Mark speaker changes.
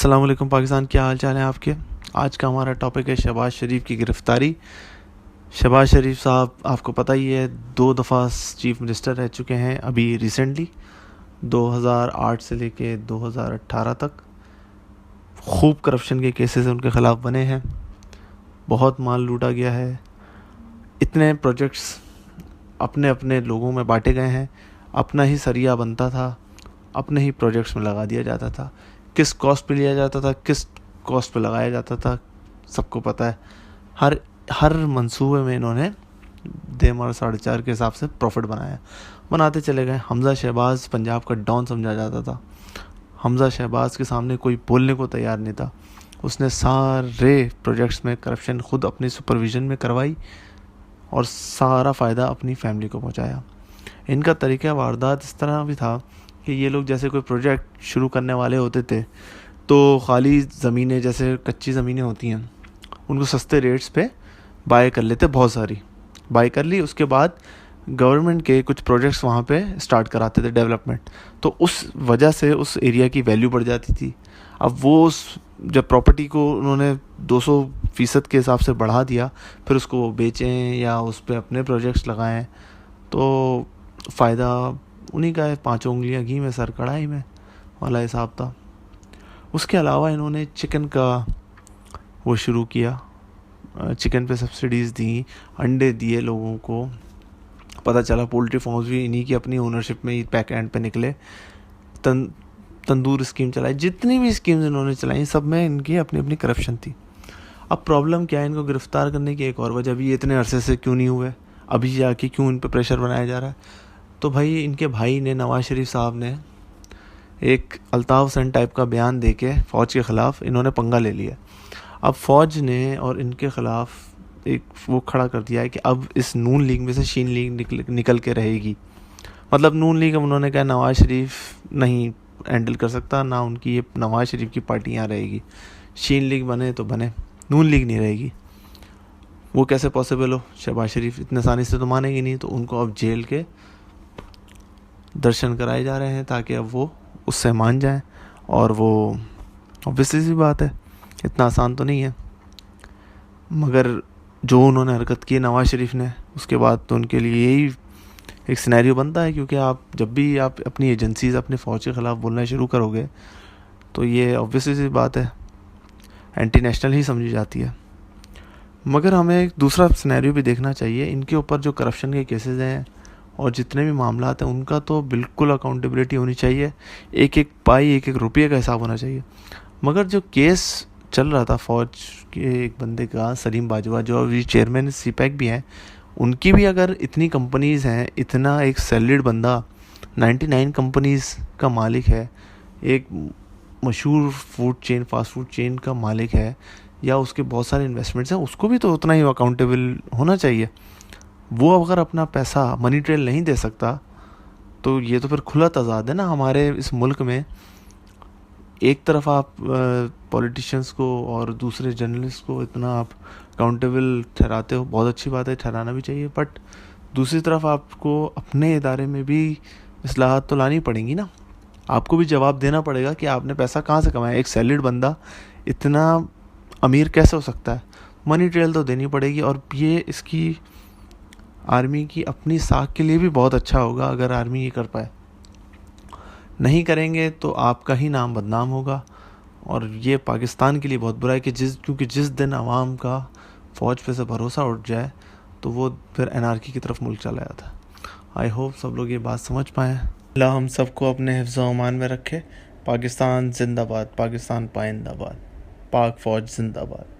Speaker 1: अस्सलाम वालेकुम पाकिस्तान, क्या हाल चाल है आपके। आज का हमारा टॉपिक है शहबाज शरीफ की गिरफ़्तारी। शहबाज शरीफ साहब आपको पता ही है 2 दफ़ा चीफ मिनिस्टर रह चुके हैं। अभी रिसेंटली 2008 से लेके 2018 तक खूब करप्शन के केसेस उनके ख़िलाफ़ बने हैं। बहुत माल लूटा गया है। इतने प्रोजेक्ट्स अपने अपने लोगों में बांटे गए हैं। अपना ही सरिया बनता था, अपने ही प्रोजेक्ट्स में लगा दिया जाता था। किस कॉस्ट पे लिया जाता था, किस कॉस्ट पे लगाया जाता था, सबको पता है। हर मंसूबे में इन्होंने देम और 4.5 के हिसाब से प्रॉफिट बनाते चले गए। हमज़ा शहबाज पंजाब का डॉन समझा जाता था। हमज़ा शहबाज के सामने कोई बोलने को तैयार नहीं था। उसने सारे प्रोजेक्ट्स में करप्शन खुद अपनी सुपरविज़न में करवाई और सारा फ़ायदा अपनी फैमिली को पहुंचाया। इनका तरीक़ा वारदात इस तरह भी था कि ये लोग जैसे कोई प्रोजेक्ट शुरू करने वाले होते थे तो खाली ज़मीनें, जैसे कच्ची ज़मीनें होती हैं, उनको सस्ते रेट्स पे बाय कर लेते। बहुत सारी बाय कर ली, उसके बाद गवर्नमेंट के कुछ प्रोजेक्ट्स वहाँ पे स्टार्ट कराते थे डेवलपमेंट। तो उस वजह से उस एरिया की वैल्यू बढ़ जाती थी। अब वो जब प्रॉपर्टी को उन्होंने 200% के हिसाब से बढ़ा दिया, फिर उसको वो बेचें या उस पर अपने प्रोजेक्ट्स लगाएं, तो फ़ायदा उन्हीं का है। 5 उंगलियां घी में सर कढ़ाई में वाला हिसाब था। उसके अलावा इन्होंने चिकन का वो शुरू किया। चिकन पे सब्सिडीज़ दी, अंडे दिए लोगों को। पता चला पोल्ट्री फार्म्स भी इन्हीं की अपनी ओनरशिप में ही बैक एंड पे निकले। तंदूर स्कीम चलाई। जितनी भी स्कीम्स इन्होंने चलाई सब में इनकी अपनी अपनी करप्शन थी। अब प्रॉब्लम क्या है, इनको गिरफ्तार करने की एक और वजह भी, इतने अरसे से क्यों नहीं हुए, अभी जाके क्यों इन पर प्रेशर बनाया जा रहा है। तो भाई इनके भाई ने, नवाज शरीफ साहब ने एक अल्ताफ़ हुसैन टाइप का बयान देके फ़ौज के ख़िलाफ़ इन्होंने पंगा ले लिया। अब फ़ौज ने और इनके ख़िलाफ़ एक वो खड़ा कर दिया है कि अब इस नून लीग में से शीन लीग निकल के रहेगी। मतलब नून लीग, अब उन्होंने कहा नवाज शरीफ नहीं हैंडल कर सकता, ना उनकी ये नवाज शरीफ की पार्टी यहाँ रहेगी। शीन लीग बने तो बने, नून लीग नहीं रहेगी। वो कैसे पॉसिबल हो, शहबाज शरीफ इतने आसानी से तो मानेंगे नहीं। तो उनको अब जेल के दर्शन कराए जा रहे हैं ताकि अब वो उससे मान जाएं। और वो ऑब्वियसली सी बात है, इतना आसान तो नहीं है। मगर जो उन्होंने हरकत की नवाज शरीफ ने, उसके बाद तो उनके लिए यही एक सिनेरियो बनता है। क्योंकि आप जब भी आप अपनी एजेंसीज़ अपने फ़ौज के ख़िलाफ़ बोलना शुरू करोगे तो ये ऑब्वियसली सी बात है, एंटी नेशनल ही समझी जाती है। मगर हमें एक दूसरा सिनेरियो भी देखना चाहिए। इनके ऊपर जो करप्शन के केसेस हैं और जितने भी मामला हैं, उनका तो बिल्कुल अकाउंटेबिलिटी होनी चाहिए। एक एक पाई, एक एक रुपये का हिसाब होना चाहिए। मगर जो केस चल रहा था फ़ौज के एक बंदे का, सलीम बाजवा, जो अभी चेयरमैन सीपैक भी हैं, उनकी भी अगर इतनी कंपनीज़ हैं, इतना एक सैलरीड बंदा 99 कंपनीज़ का मालिक है, एक मशहूर food chain, fast food chain का मालिक है, या उसके बहुत सारे इन्वेस्टमेंट्स हैं, उसको भी तो उतना ही अकाउंटेबल होना चाहिए। वो अगर अपना पैसा मनी ट्रेल नहीं दे सकता तो ये तो फिर खुला तज़ाद है ना हमारे इस मुल्क में। एक तरफ आप पॉलिटिशियंस को और दूसरे जर्नलिस्ट को इतना आप अकाउंटेबल ठहराते हो, बहुत अच्छी बात है, ठहराना भी चाहिए। बट दूसरी तरफ आपको अपने इदारे में भी इस्लाहात तो लानी पड़ेंगी ना। आपको भी जवाब देना पड़ेगा कि आपने पैसा कहाँ से कमाया। एक सैलरीड बंदा इतना अमीर कैसे हो सकता है। मनी ट्रेल तो देनी पड़ेगी। और ये इसकी आर्मी की अपनी साख के लिए भी बहुत अच्छा होगा अगर आर्मी ये कर पाए। नहीं करेंगे तो आपका ही नाम बदनाम होगा। और ये पाकिस्तान के लिए बहुत बुरा है कि क्योंकि जिस दिन आवाम का फ़ौज पे से भरोसा उठ जाए तो वो फिर एनआरकी की तरफ मुल्क चला जाता है। आई होप सब लोग ये बात समझ पाएँ। अल्लाह हम सबको अपने हिफ्ज़ व अमान में रखे। पाकिस्तान जिंदाबाद, पाकिस्तान पाइंदाबाद, पाक फ़ौज जिंदाबाद।